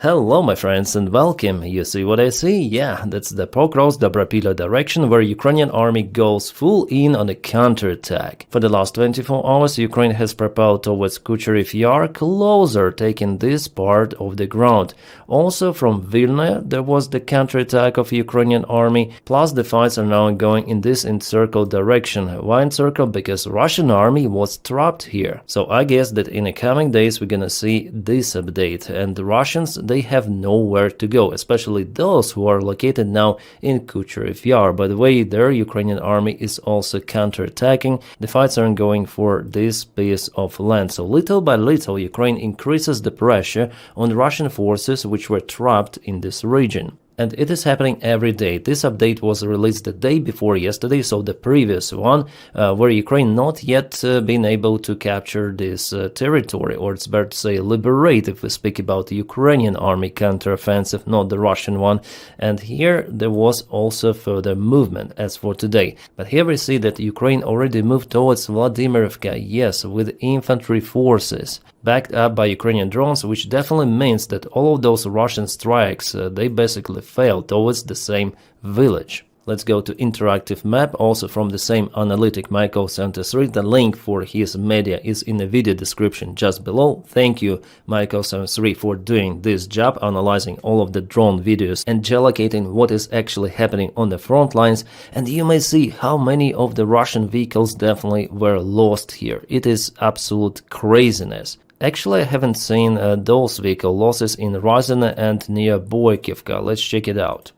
Hello my friends and welcome. You see what I see? Yeah, that's the Pokrovsk direction where Ukrainian army goes full in on a counterattack. For the last 24 hours Ukraine has propelled towards Kucherov Yar, closer taking this part of the ground. Also from Vilna there was the counterattack of Ukrainian army, plus the fights are now going in this encircled direction. Why encircled? Because Russian army was trapped here. So I guess that in the coming days we're gonna see this update, and the Russians, they have nowhere to go, especially those who are located now in Kucherov Yar. By the way, their Ukrainian army is also counterattacking. The fights are going for this piece of land. So little by little, Ukraine increases the pressure on Russian forces which were trapped in this region. And it is happening every day. This update was released the day before yesterday, so the previous one, where Ukraine not yet been able to capture this territory, or it's better to say liberate if we speak about the Ukrainian army counteroffensive, not the Russian one. And here there was also further movement as for today. But here we see that Ukraine already moved towards Vladimirovka, yes, with infantry forces, backed up by Ukrainian drones, which definitely means that all of those Russian strikes, they basically failed towards the same village. Let's go to interactive map, also from the same analytic Michael73. The link for his media is in the video description just below. Thank you, Michael73, for doing this job, analyzing all of the drone videos and geolocating what is actually happening on the front lines. And you may see how many of the Russian vehicles definitely were lost here. It is absolute craziness. Actually, I haven't seen those vehicle losses in Ruzzian and near Boykivka. Let's check it out.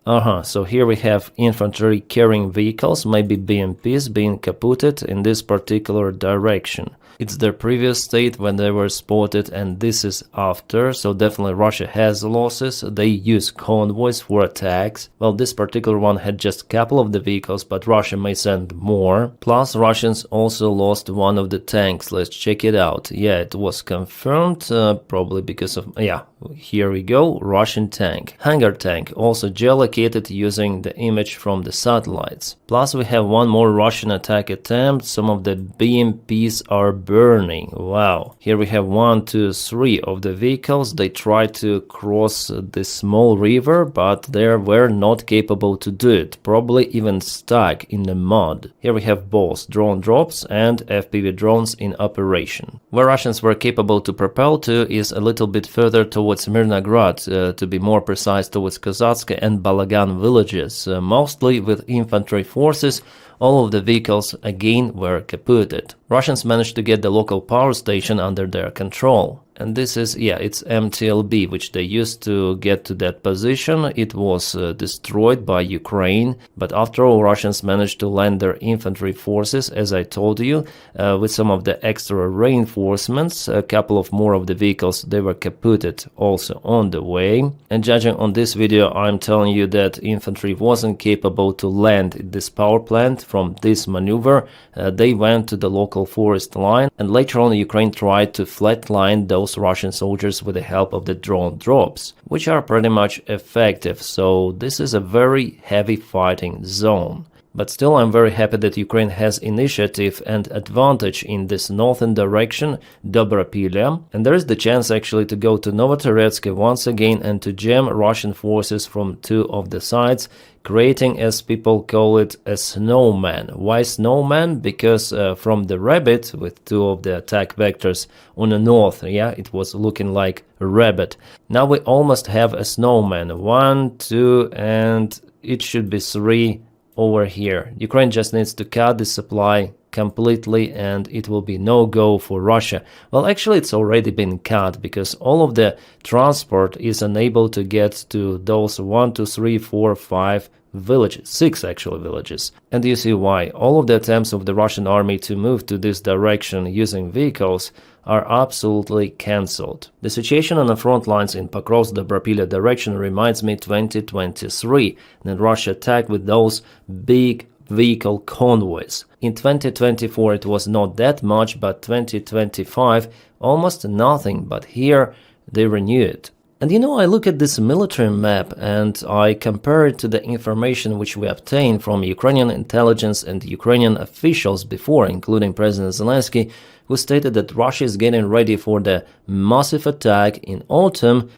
So here we have infantry carrying vehicles, maybe BMPs, being kaputted in this particular direction. It's their previous state when they were spotted, and this is after, so definitely Russia has losses. They use convoys for attacks. Well, this particular one had just a couple of the vehicles, but Russia may send more. Plus, Russians also lost one of the tanks. Let's check it out. Yeah, it was confirmed, probably because of, yeah, here we go, Russian tank. Hangar tank, also geolocated using the image from the satellites. Plus, we have one more Russian attack attempt. Some of the BMPs are burning. Wow. Here we have 1, 2, 3 of the vehicles. They tried to cross this small river, but they were not capable to do it, probably even stuck in the mud. Here we have both drone drops and FPV drones in operation. Where Russians were capable to propel to is a little bit further towards Mirnograd, to be more precise towards Kozatska and Balagan villages, mostly with infantry forces. All of the vehicles again were kaputted. Russians managed to get the local power station under their control. And this is, yeah, it's MTLB, which they used to get to that position. It was destroyed by Ukraine, but after all, Russians managed to land their infantry forces, as I told you, with some of the extra reinforcements. A couple of more of the vehicles, they were kaputted also on the way. And judging on this video, I'm telling you that infantry wasn't capable to land at this power plant from this maneuver. They went to the local forest line, and later on Ukraine tried to flatline those Russian soldiers with the help of the drone drops, which are pretty much effective. So this is a very heavy fighting zone. But still, I'm very happy that Ukraine has initiative and advantage in this northern direction, Dobropilya, and there is the chance actually to go to Novotorezhsk once again and to jam Russian forces from two of the sides, creating, as people call it, a snowman. Why snowman? Because from the rabbit, with two of the attack vectors on the north, yeah, it was looking like a rabbit. Now we almost have a snowman. 1, 2, and it should be 3 over here. Ukraine just needs to cut the supply completely and it will be no-go for Russia. Well, actually it's already been cut because all of the transport is unable to get to those 1, 2, 3, 4, 5 villages, 6 actually villages. And you see why. All of the attempts of the Russian army to move to this direction using vehicles are absolutely cancelled. The situation on the front lines in Pokrovsk-Dobropilya direction reminds me 2023, when Russia attacked with those big vehicle convoys. In 2024 it was not that much, but 2025 almost nothing, but here they renew it. And you know, I look at this military map and I compare it to the information which we obtained from Ukrainian intelligence and Ukrainian officials before, including President Zelensky, who stated that Russia is getting ready for the massive attack in autumn,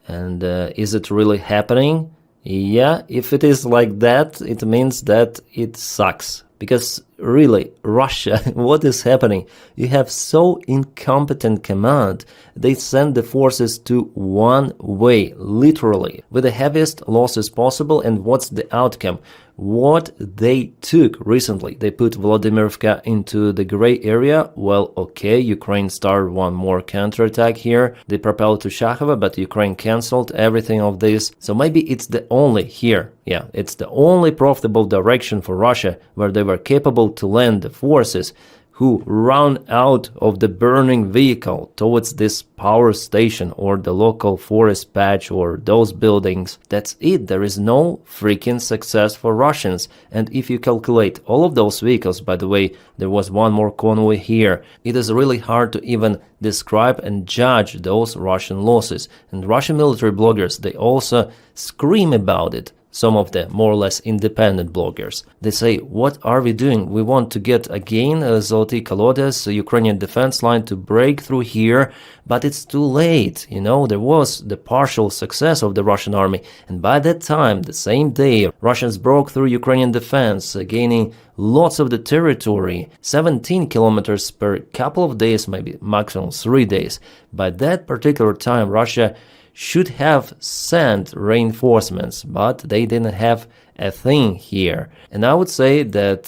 And is it really happening? Yeah, if it is like that, it means that it sucks. Because really, Russia, what is happening? You have so incompetent command. They send the forces to one way, literally, with the heaviest losses possible. And what's the outcome? What they took recently, they put Vladimirovka into the gray area. Well, okay, Ukraine started one more counterattack here. They propelled to Shakhova, but Ukraine cancelled everything of this. So maybe it's the only here. Yeah, it's the only profitable direction for Russia where they were capable to land the forces who run out of the burning vehicle towards this power station or the local forest patch or those buildings. That's it. There is no freaking success for Russians. And if you calculate all of those vehicles, by the way, there was one more convoy here. It is really hard to even describe and judge those Russian losses. And Russian military bloggers, they also scream about it. Some of the more or less independent bloggers. They say, what are we doing? We want to get again Zoloty Kolodes, a Ukrainian defense line, to break through here, but it's too late. You know, there was the partial success of the Russian army, and by that time, the same day, Russians broke through Ukrainian defense, gaining lots of the territory, 17 kilometers per couple of days, maybe maximum 3 days. By that particular time, Russia should have sent reinforcements, but they didn't have a thing here. And I would say that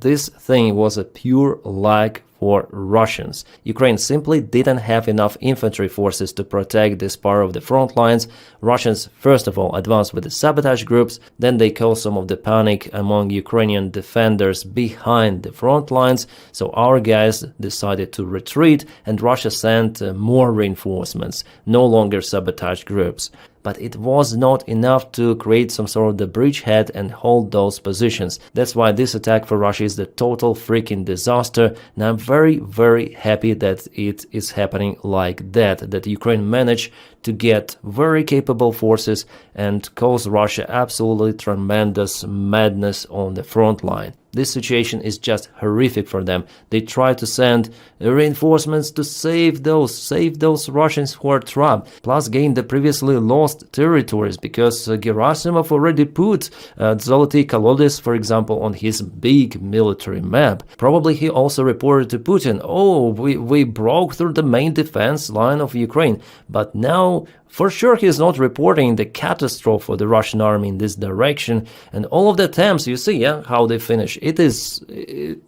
this thing was a pure lack for Russians. Ukraine simply didn't have enough infantry forces to protect this part of the front lines. Russians, first of all, advanced with the sabotage groups, then they caused some of the panic among Ukrainian defenders behind the front lines, so our guys decided to retreat, and Russia sent more reinforcements, no longer sabotage groups. But it was not enough to create some sort of the bridgehead and hold those positions. That's why this attack for Russia is the total freaking disaster. And I'm very, very happy that it is happening like that Ukraine managed to get very capable forces and cause Russia absolutely tremendous madness on the front line. This situation is just horrific for them. They try to send reinforcements to save those Russians who are trapped, plus gain the previously lost territories, because Gerasimov already put Zoloty Kolodes, for example, on his big military map. Probably he also reported to Putin, oh, we broke through the main defense line of Ukraine, but now for sure he is not reporting the catastrophe for the Russian army in this direction. And all of the attempts, you see, yeah, how they finish. It is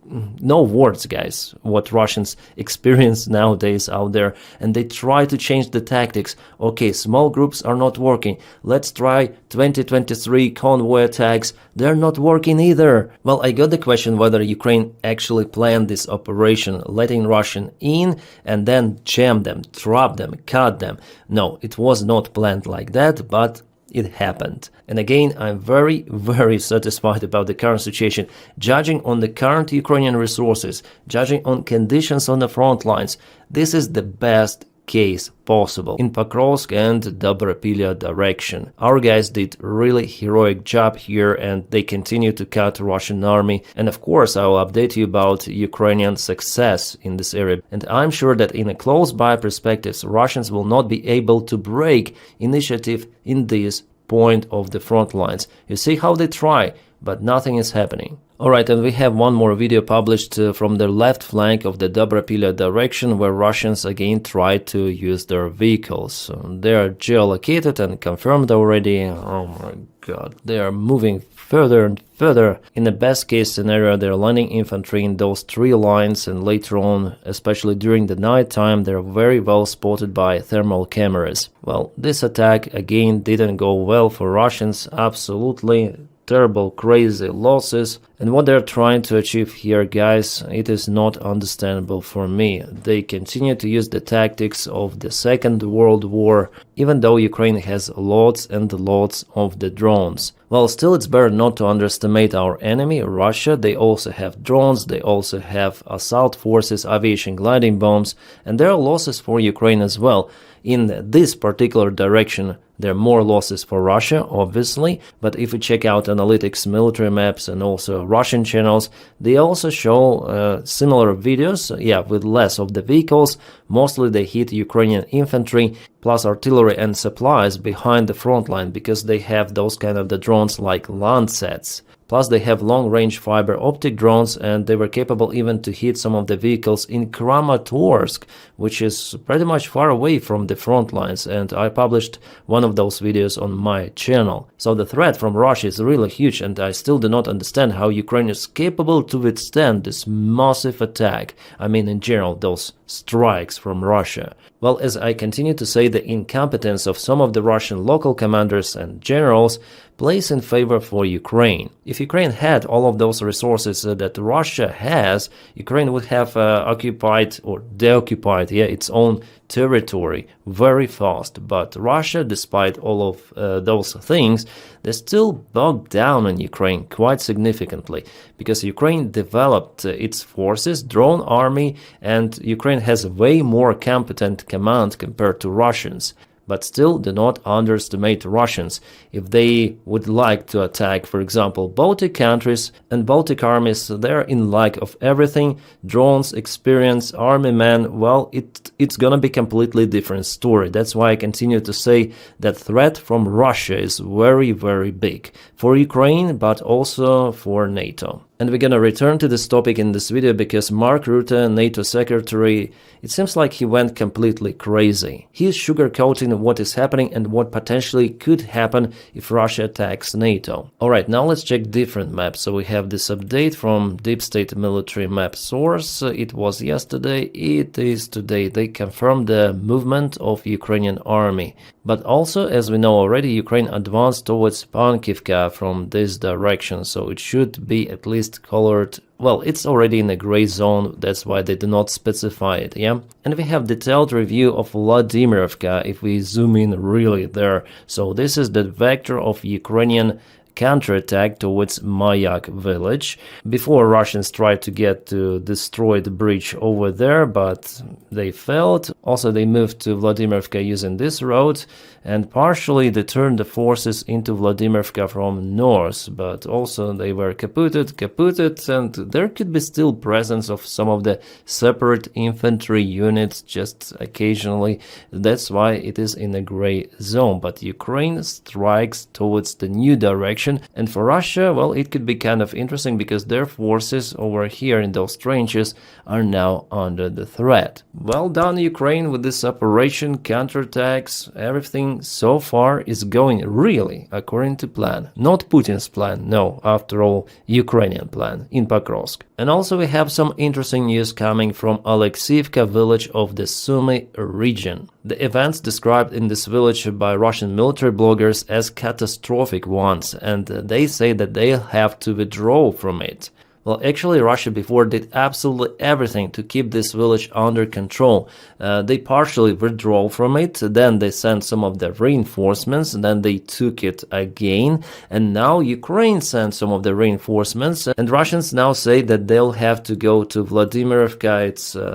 no words, guys, what Russians experience nowadays out there. And they try to change the tactics. Okay, small groups are not working. Let's try 2023 convoy attacks. They're not working either. Well, I got the question whether Ukraine actually planned this operation, letting Russian in and then jam them, trap them, cut them. No, it was not planned like that, but it happened. And again, I'm very, very satisfied about the current situation. Judging on the current Ukrainian resources, judging on conditions on the front lines, this is the best case possible in Pokrovsk and Dobropilya direction. Our guys did really heroic job here, and they continue to cut Russian army. And of course, I will update you about Ukrainian success in this area. And I'm sure that in a close-by perspective, Russians will not be able to break initiative in this point of the front lines. You see how they try, but nothing is happening. Alright, and we have one more video published from the left flank of the Dobropilya direction, where Russians again try to use their vehicles. They are geolocated and confirmed already. Oh my god, they are moving further and further. In the best case scenario, they're landing infantry in those 3 lines, and later on, especially during the night time, they're very well spotted by thermal cameras. Well, this attack again didn't go well for Russians, absolutely terrible, crazy losses. And what they're trying to achieve here, guys, it is not understandable for me. They continue to use the tactics of the Second World War, even though Ukraine has lots and lots of the drones. Well, still it's better not to underestimate our enemy, Russia. They also have drones, they also have assault forces, aviation gliding bombs, and there are losses for Ukraine as well. In this particular direction, There are more losses for Russia, obviously, but if we check out analytics, military maps, and also Russian channels, they also show similar videos, with less of the vehicles. Mostly they hit Ukrainian infantry, plus artillery and supplies behind the front line, because they have those kind of the drones like Landsats. Plus they have long-range fiber optic drones, and they were capable even to hit some of the vehicles in Kramatorsk, which is pretty much far away from the front lines, and I published one of those videos on my channel. So the threat from Russia is really huge, and I still do not understand how Ukraine is capable to withstand this massive attack. I mean, in general, those strikes from Russia. Well, as I continue to say, the incompetence of some of the Russian local commanders and generals plays in favor for Ukraine. If Ukraine had all of those resources that Russia has, Ukraine would have occupied or deoccupied its own territory very fast. But Russia, despite all of those things, they're still bogged down in Ukraine quite significantly, because Ukraine developed its forces, drone army, and Ukraine has a way more competent command compared to Russians. But still, do not underestimate Russians. If they would like to attack, for example, Baltic countries and Baltic armies, they're in lack of everything, drones, experience, army men, well, it's gonna be completely different story. That's why I continue to say that threat from Russia is very, very big for Ukraine, but also for NATO. And we're gonna return to this topic in this video because Mark Rutte, NATO secretary, it seems like he went completely crazy. He is sugarcoating what is happening and what potentially could happen if Russia attacks NATO. Alright, now let's check different maps. So we have this update from Deep State Military Map Source. It was yesterday, it is today. They confirmed the movement of Ukrainian army. But also, as we know already, Ukraine advanced towards Pankivka from this direction, so it should be at least colored. Well, it's already in a gray zone, that's why they do not specify it, And we have detailed review of Vladimirovka if we zoom in really there. So this is the vector of Ukrainian counterattack towards Mayak village. Before, Russians tried to get to destroy the bridge over there, but they failed. Also, they moved to Vladimirovka using this road, and partially they turned the forces into Vladimirovka from north, but also they were kaputted, and there could be still presence of some of the separate infantry units just occasionally. That's why it is in a gray zone, but Ukraine strikes towards the new direction. And for Russia, well, it could be kind of interesting because their forces over here in those trenches are now under the threat. Well done, Ukraine, with this operation, counterattacks, everything so far is going really according to plan. Not Putin's plan, no, after all, Ukrainian plan in Pokrovsk. And also we have some interesting news coming from Alexeyevka village of the Sumy region. The events described in this village by Russian military bloggers as catastrophic ones, and they say that they have to withdraw from it. Well, actually, Russia before did absolutely everything to keep this village under control. They partially withdrew from it, then they sent some of the reinforcements, then they took it again, and now Ukraine sent some of the reinforcements, and Russians now say that they'll have to go to Vladimirovka,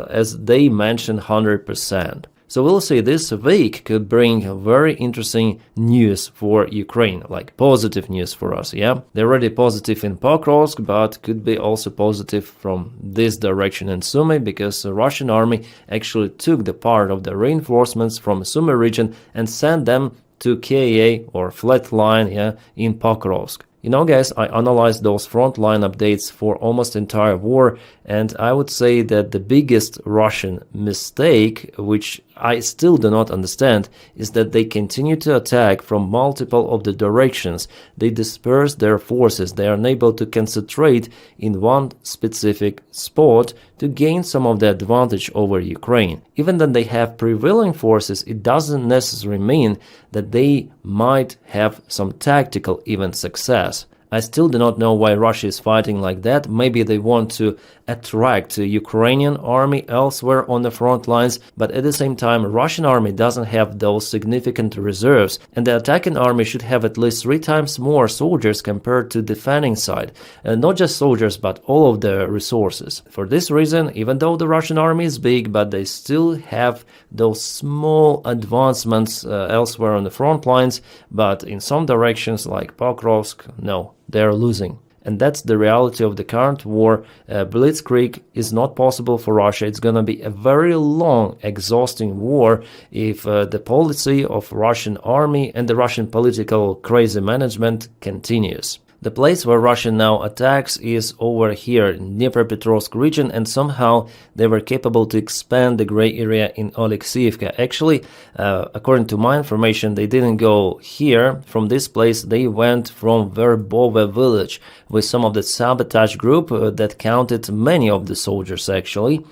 as they mentioned, 100%. So we'll see, this week could bring very interesting news for Ukraine, like positive news for us, They're already positive in Pokrovsk, but could be also positive from this direction in Sumy, because the Russian army actually took the part of the reinforcements from Sumy region and sent them to KA or flat line, in Pokrovsk. You know, guys, I analyzed those frontline updates for almost entire war, and I would say that the biggest Russian mistake, which I still do not understand, is that they continue to attack from multiple of the directions. They disperse their forces. They are unable to concentrate in one specific spot to gain some of the advantage over Ukraine. Even though they have prevailing forces, it doesn't necessarily mean that they might have some tactical even success. I still do not know why Russia is fighting like that. Maybe they want to attract Ukrainian army elsewhere on the front lines, but at the same time Russian army doesn't have those significant reserves, and the attacking army should have at least 3 times more soldiers compared to defending side, and not just soldiers but all of the resources. For this reason, even though the Russian army is big, but they still have those small advancements elsewhere on the front lines, but in some directions like Pokrovsk, no, they're losing. And that's the reality of the current war. Blitzkrieg is not possible for Russia. It's going to be a very long, exhausting war if the policy of Russian army and the Russian political crazy management continues. The place where Russia now attacks is over here in Dnipropetrovsk region, and somehow they were capable to expand the gray area in Oleksiivka. Actually, according to my information, they didn't go here from this place, they went from Verbove village with some of the sabotage group that counted many of the soldiers actually.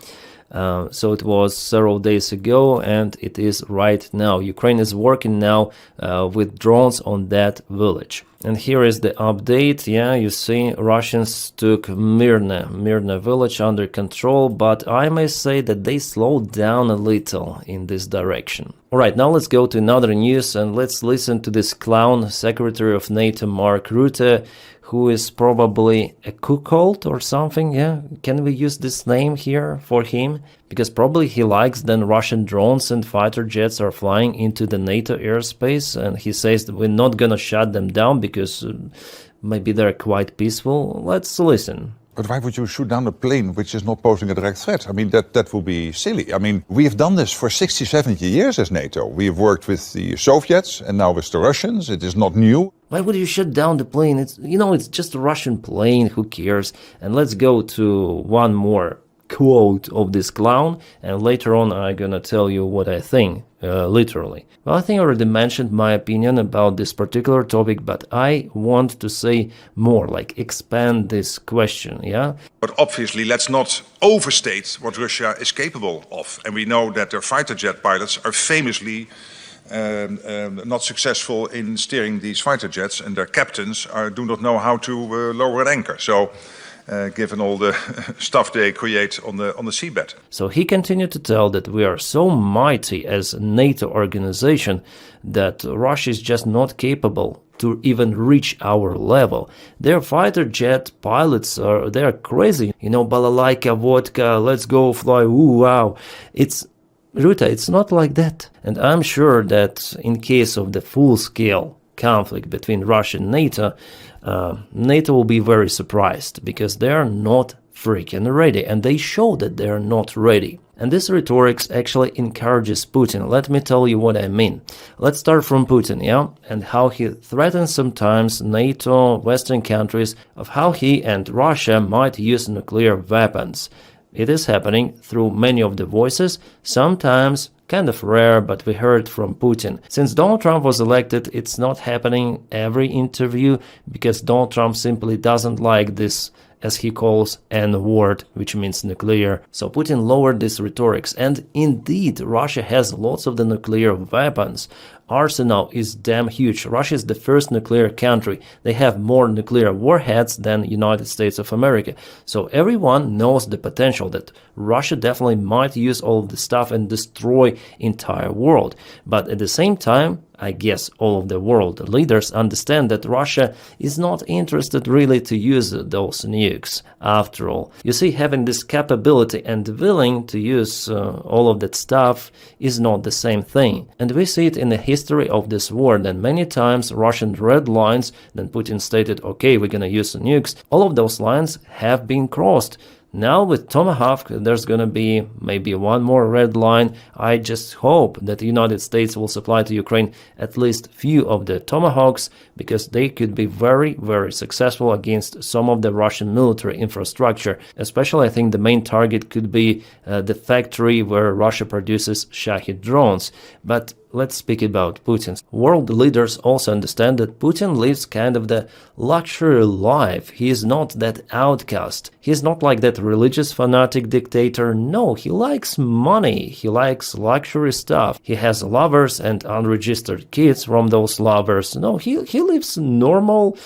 So it was several days ago, and it is right now. Ukraine is working now with drones on that village. And here is the update. Yeah, you see Russians took Myrna village under control, but I may say that they slowed down a little in this direction. Alright, now let's go to another news and let's listen to this clown Secretary of NATO Mark Rutte, who is probably a cuckold or something. Yeah, can we use this name here for him? Because probably he likes then Russian drones and fighter jets are flying into the NATO airspace, and he says that we're not gonna shut them down because maybe they're quite peaceful. Let's listen. But why would you shoot down a plane which is not posing a direct threat? I mean, that would be silly. I mean, we have done this for 60, 70 years as NATO. We have worked with the Soviets and now with the Russians. It is not new. Why would you shut down the plane? It's just a Russian plane, who cares? And let's go to one more quote of this clown, and later on I'm gonna tell you what I think, literally. Well, I think I already mentioned my opinion about this particular topic, but I want to say more, like expand this question, yeah? But obviously, let's not overstate what Russia is capable of. And we know that their fighter jet pilots are famously not successful in steering these fighter jets, and their captains do not know how to lower an anchor. So, given all the stuff they create on the seabed. So he continued to tell that we are so mighty as a NATO organization that Russia is just not capable to even reach our level. Their fighter jet pilots they're crazy. Balalaika, vodka, let's go fly, ooh, wow. Ruta, it's not like that. And I'm sure that in case of the full-scale conflict between Russia and NATO, NATO will be very surprised because they are not freaking ready, and they show that they are not ready. And this rhetoric actually encourages Putin. Let me tell you what I mean. Let's start from Putin, yeah, and how he threatens sometimes NATO, Western countries, of how he and Russia might use nuclear weapons. It is happening through many of the voices, sometimes kind of rare, but we heard from Putin. Since Donald Trump was elected, it's not happening every interview because Donald Trump simply doesn't like this, as he calls, N-word, which means nuclear. So Putin lowered this rhetorics, and indeed, Russia has lots of the nuclear weapons. Arsenal is damn huge. Russia is the first nuclear country. They have more nuclear warheads than United States of America. So everyone knows the potential that Russia definitely might use all of the stuff and destroy entire world. But at the same time, I guess all of the world leaders understand that Russia is not interested really to use those nukes. After all, you see, having this capability and willing to use all of that stuff is not the same thing. And we see it in the history of this war, that many times Russian red lines, then Putin stated, okay, we're gonna use the nukes, all of those lines have been crossed. Now with Tomahawk, there's going to be maybe one more red line. I just hope that the United States will supply to Ukraine at least few of the Tomahawks, because they could be very, very successful against some of the Russian military infrastructure. Especially, I think the main target could be the factory where Russia produces Shahid drones. But let's speak about Putin. World leaders also understand that Putin lives kind of the luxury life. He is not that outcast. He is not like that religious fanatic dictator. No, he likes money. He likes luxury stuff. He has lovers and unregistered kids from those lovers. No, he lives normal,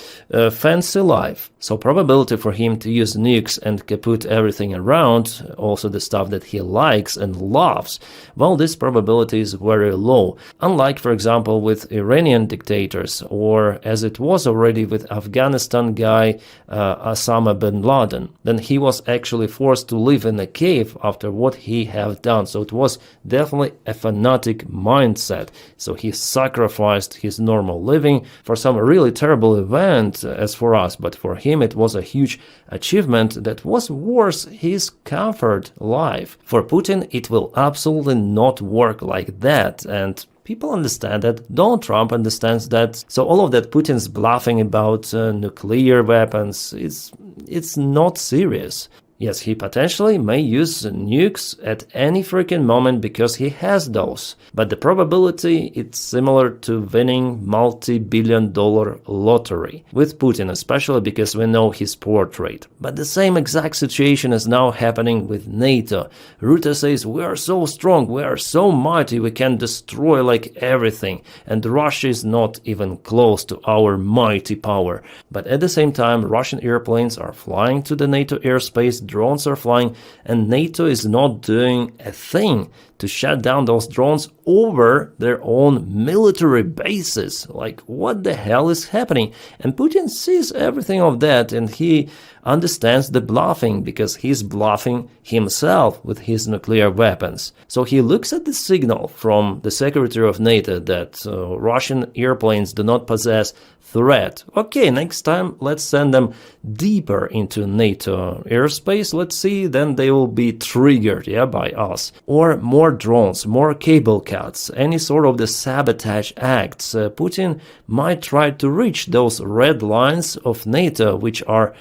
fancy life. So probability for him to use nukes and kaput everything around, also the stuff that he likes and loves, well, this probability is very low. Unlike, for example, with Iranian dictators, or as it was already with Afghanistan guy Osama bin Laden. Then he was actually forced to live in a cave after what he have done. So it was definitely a fanatic mindset. So he sacrificed his normal living for some really terrible event as for us, but for him it was a huge achievement that was worth his comfort life. For Putin it will absolutely not work like that, and people understand that. Donald Trump understands that. So all of that Putin's bluffing about nuclear weapons, it's not serious. Yes, he potentially may use nukes at any freaking moment because he has those. But the probability, it's similar to winning multi-billion-dollar lottery. With Putin, especially because we know his portrait. But the same exact situation is now happening with NATO. Rutte says, we are so strong, we are so mighty, we can destroy like everything. And Russia is not even close to our mighty power. But at the same time, Russian airplanes are flying to the NATO airspace, drones are flying, and NATO is not doing a thing to shut down those drones over their own military bases. Like, what the hell is happening? And Putin sees everything of that, and he understands the bluffing because he's bluffing himself with his nuclear weapons. So he looks at the signal from the Secretary of NATO that Russian airplanes do not possess threat. Okay, next time let's send them deeper into NATO airspace. Let's see, then they will be triggered, by us. Or more drones, more cable cuts, any sort of the sabotage acts. Putin might try to reach those red lines of NATO, which are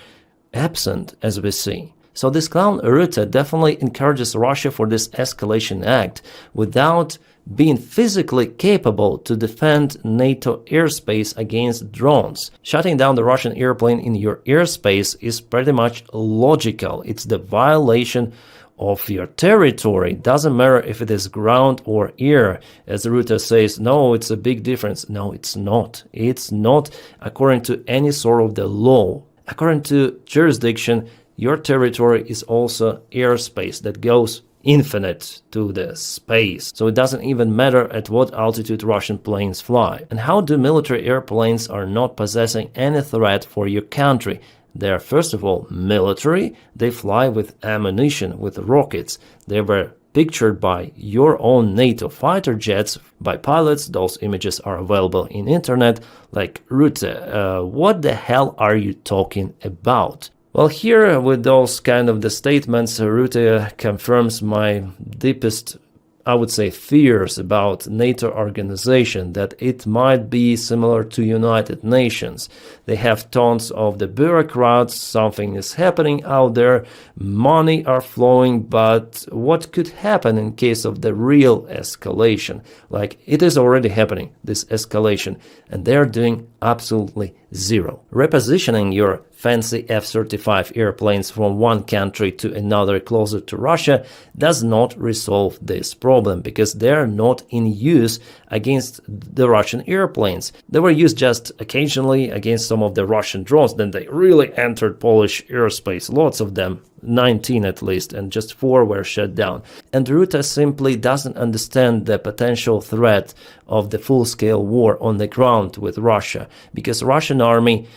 absent, as we see. So this clown Rutte definitely encourages Russia for this escalation act without being physically capable to defend NATO airspace against drones. Shutting down the Russian airplane in your airspace is pretty much logical. It's the violation of your territory. Doesn't matter if it is ground or air. As Rutte says, no, it's a big difference. No, it's not. It's not according to any sort of the law. According to jurisdiction, your territory is also airspace that goes infinite to the space. So it doesn't even matter at what altitude Russian planes fly. And how do military airplanes are not possessing any threat for your country? They are, first of all, military. They fly with ammunition, with rockets. They were pictured by your own NATO fighter jets, by pilots. Those images are available in internet. Like, Rutte, what the hell are you talking about? Well, here with those kind of the statements, Rutte confirms my deepest, I would say, fears about NATO organization, that it might be similar to United Nations. They have tons of the bureaucrats, something is happening out there, money are flowing, but what could happen in case of the real escalation? Like, it is already happening, this escalation, and they're doing absolutely zero. Repositioning your fancy F-35 airplanes from one country to another closer to Russia does not resolve this problem because they are not in use against the Russian airplanes. They were used just occasionally against some of the Russian drones. Then they really entered Polish airspace, lots of them, 19 at least, and just 4 were shut down. And Rutte simply doesn't understand the potential threat of the full-scale war on the ground with Russia, because Russian army,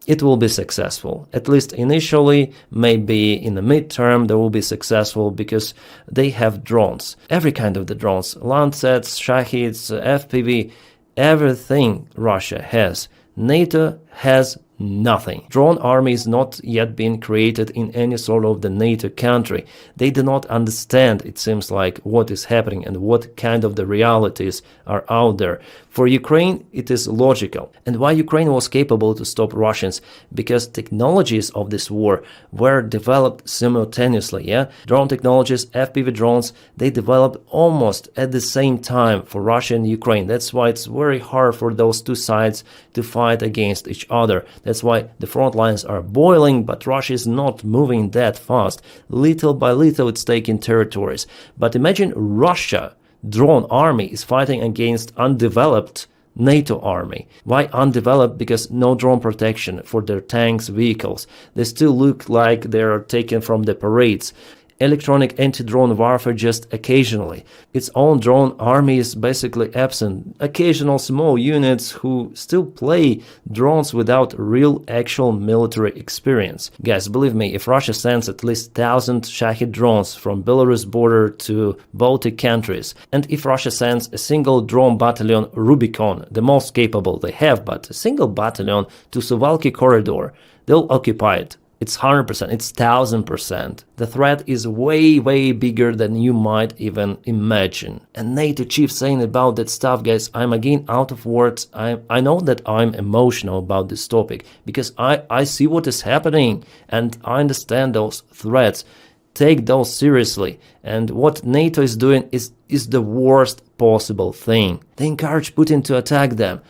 it will be successful. At least initially, maybe in the midterm, they will be successful because they have drones. Every kind of the drones, Lancets, Shahids, FPV, everything Russia has. NATO has Nothing. Drone army is not yet been created in any sort of the NATO country. They do not understand, it seems like, what is happening and what kind of the realities are out there. For Ukraine, it is logical. And why Ukraine was capable to stop Russians? Because technologies of this war were developed simultaneously, yeah? Drone technologies, FPV drones, they developed almost at the same time for Russia and Ukraine. That's why it's very hard for those two sides to fight against each other. That's why the front lines are boiling, but Russia is not moving that fast. Little by little, it's taking territories. But imagine Russia drone army is fighting against undeveloped NATO army. Why undeveloped? Because no drone protection for their tanks, vehicles. They still look like they are taken from the parades. Electronic anti-drone warfare just occasionally. Its own drone army is basically absent. Occasional small units who still play drones without real actual military experience. Guys, believe me, if Russia sends at least 1,000 Shahid drones from Belarus border to Baltic countries, and if Russia sends a single drone battalion Rubicon, the most capable they have, but a single battalion to Suwalki corridor, they'll occupy it. It's 100%, it's 1,000%. The threat is way, way bigger than you might even imagine. And NATO chief saying about that stuff, guys, I'm again out of words. I know that I'm emotional about this topic because I see what is happening and I understand those threats. Take those seriously. And what NATO is doing is the worst possible thing. They encourage Putin to attack them,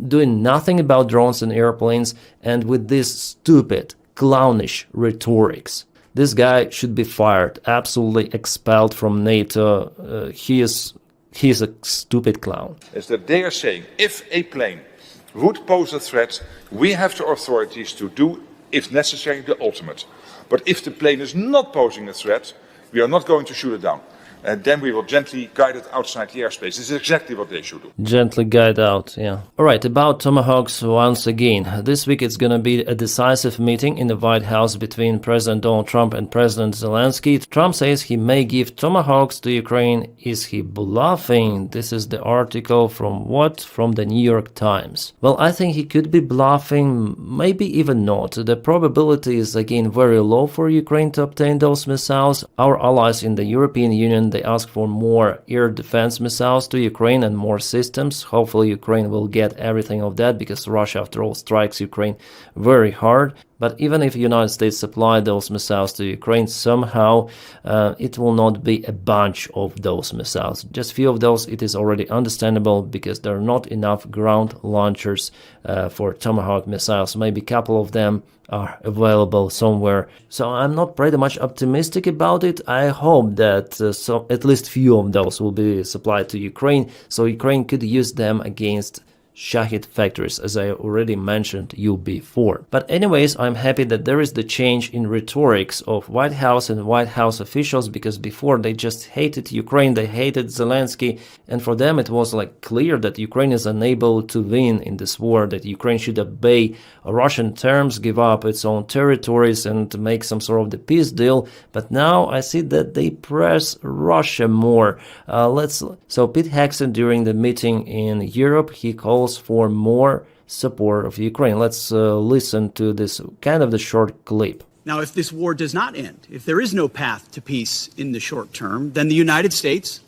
doing nothing about drones and airplanes, and with this stupid, clownish rhetorics. This guy should be fired, absolutely expelled from NATO. He is a stupid clown. Is that they are saying if a plane would pose a threat, we have the authorities to do, if necessary, the ultimate. But if the plane is not posing a threat, we are not going to shoot it down. And then we will gently guide it outside the airspace. This is exactly what they should do. Gently guide out, yeah. Alright, about Tomahawks once again. This week it's gonna be a decisive meeting in the White House between President Donald Trump and President Zelensky. Trump says he may give Tomahawks to Ukraine. Is he bluffing? This is the article from what? From the New York Times. Well, I think he could be bluffing, maybe even not. The probability is again very low for Ukraine to obtain those missiles. Our allies in the European Union, they ask for more air defense missiles to Ukraine and more systems. Hopefully Ukraine will get everything of that because Russia, after all, strikes Ukraine very hard. But even if the United States supply those missiles to Ukraine, somehow it will not be a bunch of those missiles. Just few of those, it is already understandable because there are not enough ground launchers for Tomahawk missiles. Maybe a couple of them are available somewhere. So I'm not pretty much optimistic about it. I hope that at least few of those will be supplied to Ukraine, so Ukraine could use them against Shahid factories, as I already mentioned you before. But anyways, I'm happy that there is the change in rhetorics of White House and White House officials, because before they just hated Ukraine, they hated Zelensky, and for them it was like clear that Ukraine is unable to win in this war, that Ukraine should obey Russian terms, give up its own territories and make some sort of the peace deal. But now I see that they press Russia more. So Pete Hexon, during the meeting in Europe, he calls for more support of Ukraine. Let's listen to this kind of the short clip. Now, if this war does not end, if there is no path to peace in the short term, then the United States,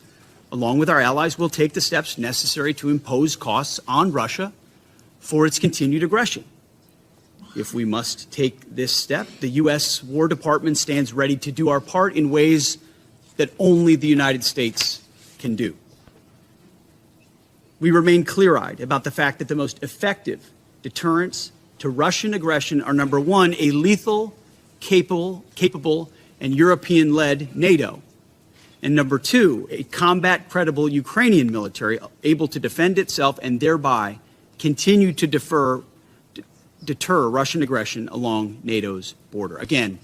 along with our allies, will take the steps necessary to impose costs on Russia for its continued aggression. If we must take this step, the U.S. War Department stands ready to do our part in ways that only the United States can do. We remain clear-eyed about the fact that the most effective deterrents to Russian aggression are, number one, a lethal, capable, and European-led NATO, and number two, a combat-credible Ukrainian military able to defend itself and thereby continue to deter Russian aggression along NATO's border. Again,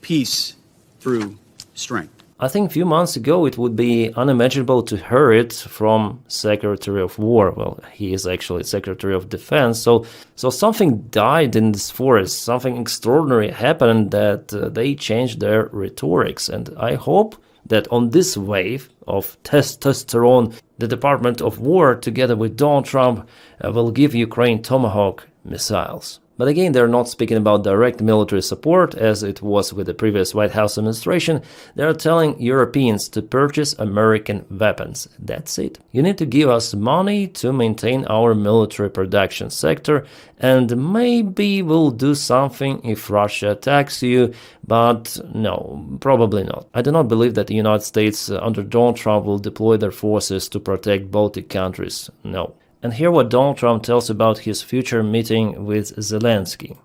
peace through strength. I think a few months ago it would be unimaginable to hear it from Secretary of War. Well, he is actually Secretary of Defense. So something died in this forest. Something extraordinary happened that they changed their rhetorics. And I hope that on this wave of testosterone, the Department of War, together with Donald Trump, will give Ukraine Tomahawk missiles. But again, they're not speaking about direct military support as it was with the previous White House administration. They're telling Europeans to purchase American weapons. That's it. You need to give us money to maintain our military production sector, and maybe we'll do something if Russia attacks you, but no, probably not. I do not believe that the United States under Donald Trump will deploy their forces to protect Baltic countries. No. And hear what Donald Trump tells about his future meeting with Zelensky.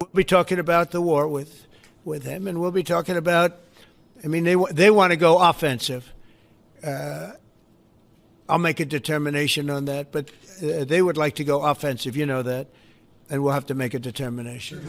We'll be talking about the war with him, and we'll be talking about, I mean, they want to go offensive. I'll make a determination on that, but they would like to go offensive, you know that, and we'll have to make a determination.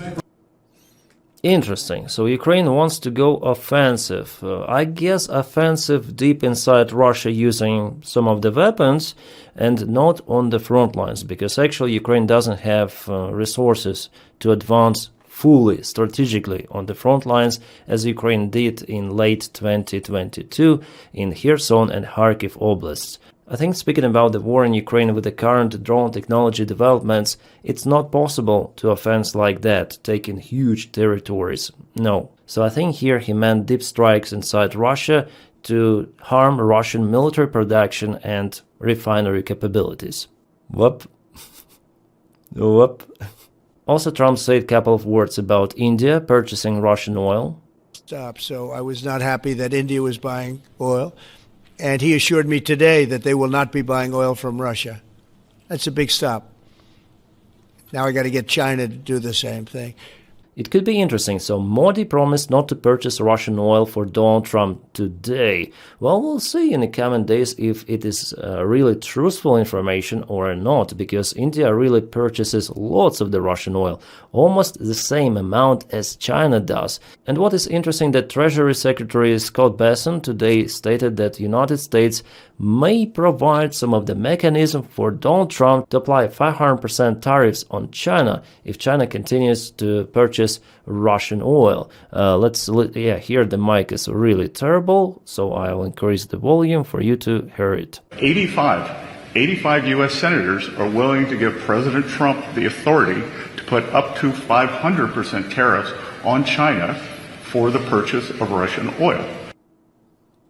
Interesting. So Ukraine wants to go offensive. I guess offensive deep inside Russia using some of the weapons and not on the front lines, because actually Ukraine doesn't have resources to advance fully strategically on the front lines as Ukraine did in late 2022 in Kherson and Kharkiv oblasts. I think speaking about the war in Ukraine with the current drone technology developments, it's not possible to offense like that, taking huge territories. No. So I think here he meant deep strikes inside Russia to harm Russian military production and refinery capabilities. Whoop. Whoop. Also, Trump said a couple of words about India purchasing Russian oil. So I was not happy that India was buying oil. And he assured me today that they will not be buying oil from Russia. That's a big stop. Now I got to get China to do the same thing. It could be interesting. So Modi promised not to purchase Russian oil for Donald Trump today. Well, we'll see in the coming days if it is really truthful information or not, because India really purchases lots of the Russian oil, almost the same amount as China does. And what is interesting, that Treasury Secretary Scott Bessent today stated that United States may provide some of the mechanism for Donald Trump to apply 500% tariffs on China if China continues to purchase Russian oil. Here the mic is really terrible, so I'll increase the volume for you to hear it. 85 U.S. senators are willing to give President Trump the authority to put up to 500% tariffs on China for the purchase of Russian oil.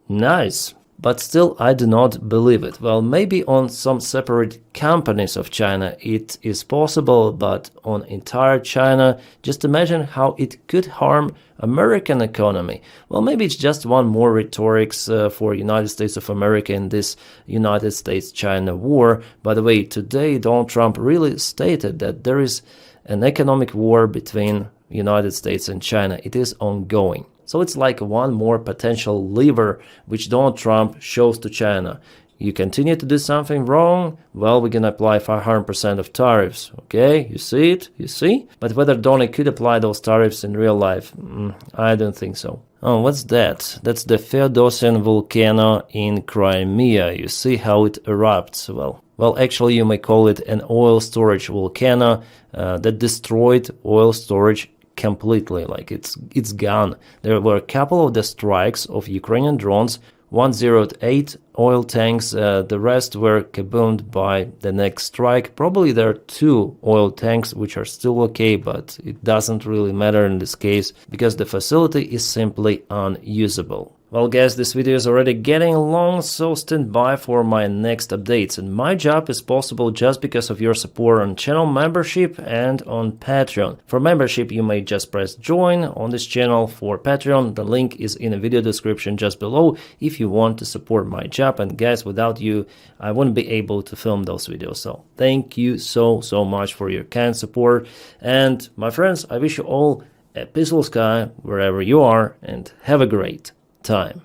Nice. But still, I do not believe it. Well, maybe on some separate companies of China it is possible, but on entire China, just imagine how it could harm American economy. Well, maybe it's just one more rhetorics for United States of America in this United States-China war. By the way, today Donald Trump really stated that there is an economic war between United States and China. It is ongoing. So it's like one more potential lever which Donald Trump shows to China. You continue to do something wrong, well, we're gonna apply 500% of tariffs. Okay, you see it? You see? But whether Donald could apply those tariffs in real life, I don't think so. Oh, what's that? That's the Feodosian volcano in Crimea. You see how it erupts? Well, actually, you may call it an oil storage volcano that destroyed oil storage completely, like it's gone. There were a couple of the strikes of Ukrainian drones, 108 oil tanks, the rest were kaboomed by the next strike. Probably there are 2 oil tanks which are still okay, but it doesn't really matter in this case because the facility is simply unusable. Well guys, this video is already getting long, so stand by for my next updates. And my job is possible just because of your support on channel membership and on Patreon. For membership, you may just press join on this channel. For Patreon, the link is in the video description just below if you want to support my job. And guys, without you, I wouldn't be able to film those videos. So thank you so much for your kind support. And my friends, I wish you all a peaceful sky wherever you are and have a great time.